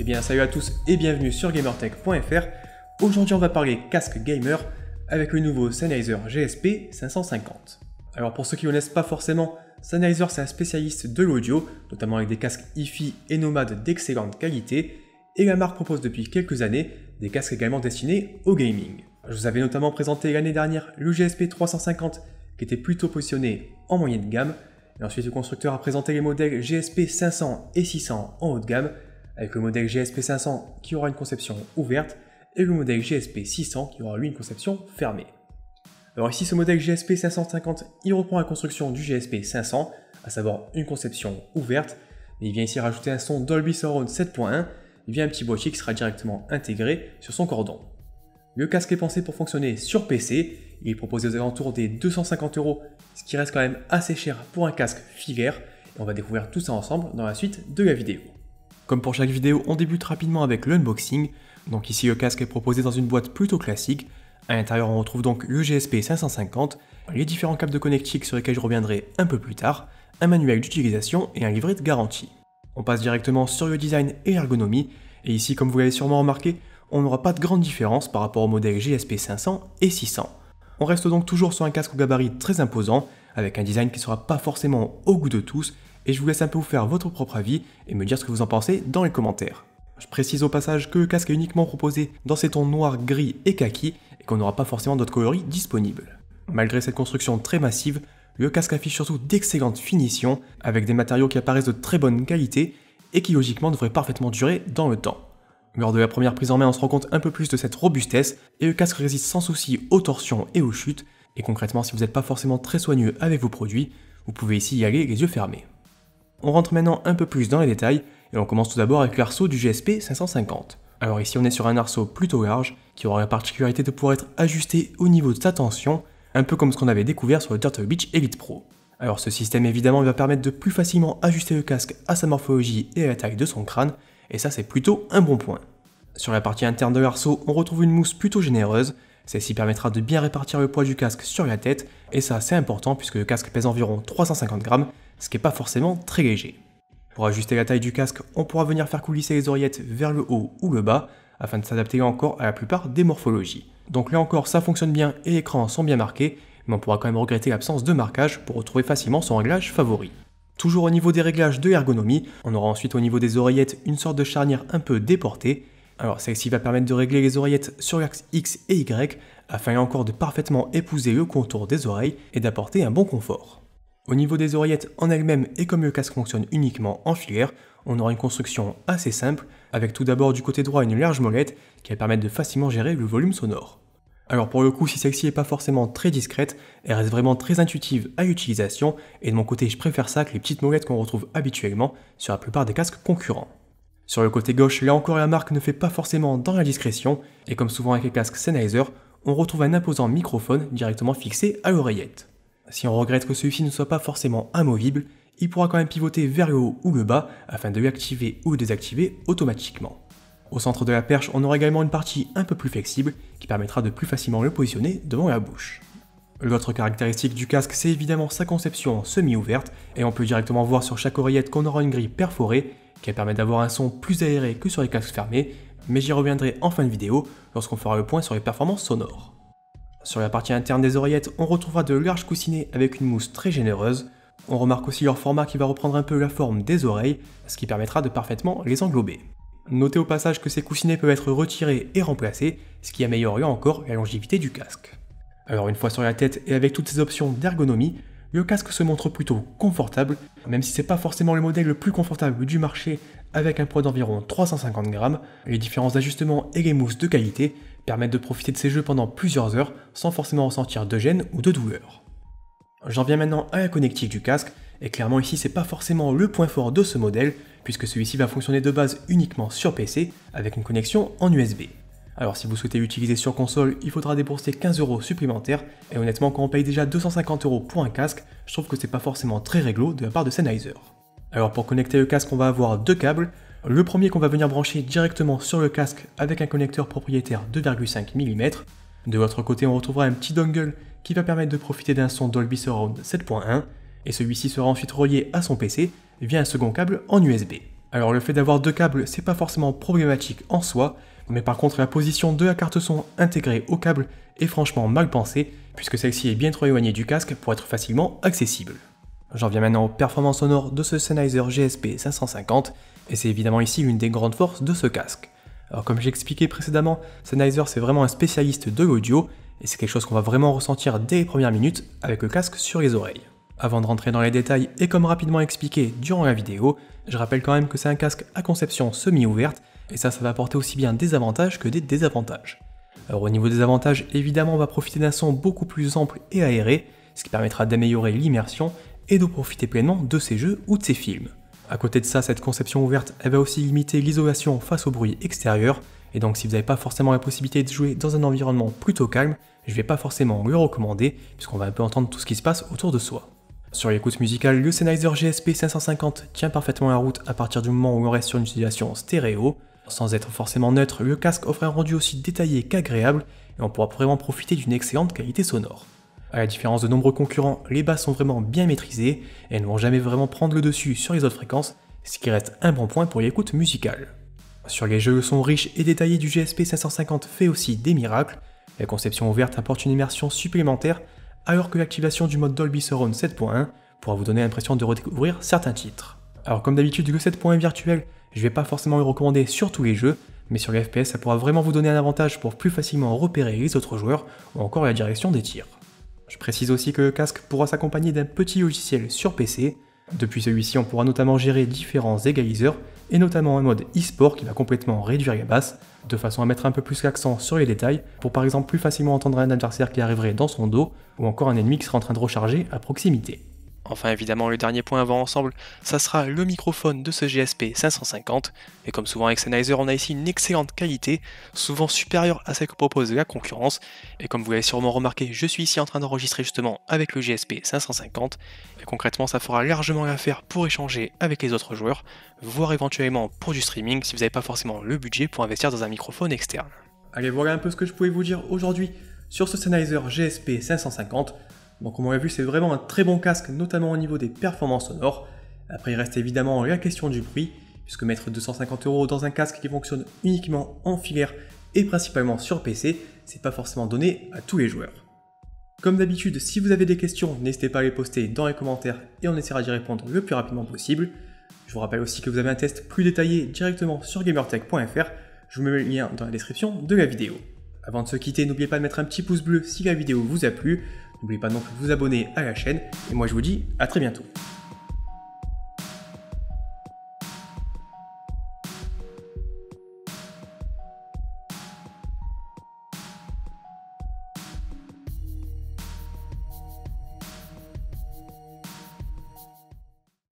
Eh bien salut à tous et bienvenue sur gamertech.fr. Aujourd'hui on va parler casque gamer avec le nouveau Sennheiser GSP 550. Alors pour ceux qui ne connaissent pas forcément, Sennheiser c'est un spécialiste de l'audio, notamment avec des casques hi-fi et nomades d'excellente qualité, et la marque propose depuis quelques années des casques également destinés au gaming. Je vous avais notamment présenté l'année dernière le GSP 350 qui était plutôt positionné en moyenne gamme, et ensuite le constructeur a présenté les modèles GSP 500 et 600 en haut de gamme, avec le modèle GSP 500 qui aura une conception ouverte et le modèle GSP 600 qui aura lui une conception fermée. Alors ici ce modèle GSP 550 il reprend la construction du GSP 500, à savoir une conception ouverte, mais il vient ici rajouter un son Dolby Surround 7.1 via un petit boîtier qui sera directement intégré sur son cordon. Le casque est pensé pour fonctionner sur PC, il est proposé aux alentours des 250 €, ce qui reste quand même assez cher pour un casque filaire, et on va découvrir tout ça ensemble dans la suite de la vidéo. Comme pour chaque vidéo, on débute rapidement avec l'unboxing. Donc ici le casque est proposé dans une boîte plutôt classique. À l'intérieur on retrouve donc le GSP 550, les différents câbles de connectique sur lesquels je reviendrai un peu plus tard, un manuel d'utilisation et un livret de garantie. On passe directement sur le design et l'ergonomie, et ici comme vous l'avez sûrement remarqué, on n'aura pas de grande différence par rapport au modèle GSP 500 et 600. On reste donc toujours sur un casque au gabarit très imposant, avec un design qui ne sera pas forcément au goût de tous, et je vous laisse un peu vous faire votre propre avis et me dire ce que vous en pensez dans les commentaires. Je précise au passage que le casque est uniquement proposé dans ces tons noir, gris et kaki, et qu'on n'aura pas forcément d'autres coloris disponibles. Malgré cette construction très massive, le casque affiche surtout d'excellentes finitions, avec des matériaux qui apparaissent de très bonne qualité, et qui logiquement devraient parfaitement durer dans le temps. Lors de la première prise en main, on se rend compte un peu plus de cette robustesse, et le casque résiste sans souci aux torsions et aux chutes, et concrètement si vous n'êtes pas forcément très soigneux avec vos produits, vous pouvez ici y aller les yeux fermés. On rentre maintenant un peu plus dans les détails, et on commence tout d'abord avec l'arceau du GSP 550. Alors ici on est sur un arceau plutôt large, qui aura la particularité de pouvoir être ajusté au niveau de sa tension, un peu comme ce qu'on avait découvert sur le Turtle Beach Elite Pro. Alors ce système évidemment va permettre de plus facilement ajuster le casque à sa morphologie et à la taille de son crâne, et ça c'est plutôt un bon point. Sur la partie interne de l'arceau, on retrouve une mousse plutôt généreuse, celle-ci permettra de bien répartir le poids du casque sur la tête, et ça c'est important puisque le casque pèse environ 350 grammes, ce qui n'est pas forcément très léger. Pour ajuster la taille du casque, on pourra venir faire coulisser les oreillettes vers le haut ou le bas, afin de s'adapter là encore à la plupart des morphologies. Donc là encore ça fonctionne bien et les écrans sont bien marqués, mais on pourra quand même regretter l'absence de marquage pour retrouver facilement son réglage favori. Toujours au niveau des réglages de l'ergonomie, on aura ensuite au niveau des oreillettes une sorte de charnière un peu déportée. Alors celle-ci va permettre de régler les oreillettes sur l'axe X et Y, afin là encore de parfaitement épouser le contour des oreilles et d'apporter un bon confort. Au niveau des oreillettes en elles-mêmes et comme le casque fonctionne uniquement en filaire, on aura une construction assez simple, avec tout d'abord du côté droit une large molette qui va permettre de facilement gérer le volume sonore. Alors pour le coup, si celle-ci n'est pas forcément très discrète, elle reste vraiment très intuitive à l'utilisation, et de mon côté je préfère ça que les petites molettes qu'on retrouve habituellement sur la plupart des casques concurrents. Sur le côté gauche, là encore la marque ne fait pas forcément dans la discrétion, et comme souvent avec les casques Sennheiser, on retrouve un imposant microphone directement fixé à l'oreillette. Si on regrette que celui-ci ne soit pas forcément amovible, il pourra quand même pivoter vers le haut ou le bas afin de l'activer ou le désactiver automatiquement. Au centre de la perche, on aura également une partie un peu plus flexible qui permettra de plus facilement le positionner devant la bouche. L'autre caractéristique du casque, c'est évidemment sa conception semi-ouverte, et on peut directement voir sur chaque oreillette qu'on aura une grille perforée qui permet d'avoir un son plus aéré que sur les casques fermés, mais j'y reviendrai en fin de vidéo lorsqu'on fera le point sur les performances sonores. Sur la partie interne des oreillettes, on retrouvera de larges coussinets avec une mousse très généreuse. On remarque aussi leur format qui va reprendre un peu la forme des oreilles, ce qui permettra de parfaitement les englober. Notez au passage que ces coussinets peuvent être retirés et remplacés, ce qui améliore là encore la longévité du casque. Alors une fois sur la tête et avec toutes ces options d'ergonomie, le casque se montre plutôt confortable, même si c'est pas forcément le modèle le plus confortable du marché avec un poids d'environ 350 grammes, les différents ajustements et les mousses de qualité permettent de profiter de ces jeux pendant plusieurs heures sans forcément ressentir de gêne ou de douleur. J'en viens maintenant à la connectique du casque, et clairement ici c'est pas forcément le point fort de ce modèle, puisque celui-ci va fonctionner de base uniquement sur PC avec une connexion en USB. Alors si vous souhaitez l'utiliser sur console, il faudra débourser 15 € supplémentaires, et honnêtement quand on paye déjà 250 € pour un casque, je trouve que c'est pas forcément très réglo de la part de Sennheiser. Alors pour connecter le casque, on va avoir deux câbles. Le premier qu'on va venir brancher directement sur le casque avec un connecteur propriétaire 2,5 mm. De l'autre côté, on retrouvera un petit dongle qui va permettre de profiter d'un son Dolby Surround 7.1, et celui-ci sera ensuite relié à son PC via un second câble en USB. Alors le fait d'avoir deux câbles, c'est pas forcément problématique en soi, mais par contre la position de la carte son intégrée au câble est franchement mal pensée, puisque celle-ci est bien trop éloignée du casque pour être facilement accessible. J'en viens maintenant aux performances sonores de ce Sennheiser GSP 550, et c'est évidemment ici l'une des grandes forces de ce casque. Alors comme j'ai expliqué précédemment, Sennheiser c'est vraiment un spécialiste de l'audio, et c'est quelque chose qu'on va vraiment ressentir dès les premières minutes avec le casque sur les oreilles. Avant de rentrer dans les détails, et comme rapidement expliqué durant la vidéo, je rappelle quand même que c'est un casque à conception semi-ouverte, et ça va apporter aussi bien des avantages que des désavantages. Alors au niveau des avantages, évidemment on va profiter d'un son beaucoup plus ample et aéré, ce qui permettra d'améliorer l'immersion et de profiter pleinement de ses jeux ou de ses films. À côté de ça, cette conception ouverte, elle va aussi limiter l'isolation face au bruit extérieur, et donc si vous n'avez pas forcément la possibilité de jouer dans un environnement plutôt calme, je ne vais pas forcément le recommander, puisqu'on va un peu entendre tout ce qui se passe autour de soi. Sur l'écoute musicale, le Sennheiser GSP 550 tient parfaitement la route à partir du moment où on reste sur une utilisation stéréo. Sans être forcément neutre, le casque offre un rendu aussi détaillé qu'agréable, et on pourra vraiment profiter d'une excellente qualité sonore. A la différence de nombreux concurrents, les basses sont vraiment bien maîtrisées, et elles ne vont jamais vraiment prendre le dessus sur les autres fréquences, ce qui reste un bon point pour l'écoute musicale. Sur les jeux, le son riche et détaillé du GSP 550 fait aussi des miracles. La conception ouverte apporte une immersion supplémentaire, alors que l'activation du mode Dolby Surround 7.1 pourra vous donner l'impression de redécouvrir certains titres. Alors comme d'habitude, le 7.1 virtuel, je ne vais pas forcément le recommander sur tous les jeux, mais sur les FPS, ça pourra vraiment vous donner un avantage pour plus facilement repérer les autres joueurs, ou encore la direction des tirs. Je précise aussi que le casque pourra s'accompagner d'un petit logiciel sur PC. Depuis celui-ci, on pourra notamment gérer différents égaliseurs, et notamment un mode e-sport qui va complètement réduire les basses, de façon à mettre un peu plus l'accent sur les détails, pour par exemple plus facilement entendre un adversaire qui arriverait dans son dos, ou encore un ennemi qui sera en train de recharger à proximité. Enfin évidemment le dernier point à voir ensemble, ça sera le microphone de ce GSP 550, et comme souvent avec Sennheiser on a ici une excellente qualité, souvent supérieure à celle que propose la concurrence, et comme vous l'avez sûrement remarqué, je suis ici en train d'enregistrer justement avec le GSP 550, et concrètement ça fera largement l'affaire pour échanger avec les autres joueurs, voire éventuellement pour du streaming si vous n'avez pas forcément le budget pour investir dans un microphone externe. Allez, voilà un peu ce que je pouvais vous dire aujourd'hui sur ce Sennheiser GSP 550. Donc comme on l'a vu, c'est vraiment un très bon casque, notamment au niveau des performances sonores. Après il reste évidemment la question du prix, puisque mettre 250 € dans un casque qui fonctionne uniquement en filaire et principalement sur PC, c'est pas forcément donné à tous les joueurs. Comme d'habitude, si vous avez des questions, n'hésitez pas à les poster dans les commentaires et on essaiera d'y répondre le plus rapidement possible. Je vous rappelle aussi que vous avez un test plus détaillé directement sur gamertech.fr, je vous mets le lien dans la description de la vidéo. Avant de se quitter, n'oubliez pas de mettre un petit pouce bleu si la vidéo vous a plu. N'oubliez pas non plus de vous abonner à la chaîne, et moi je vous dis à très bientôt.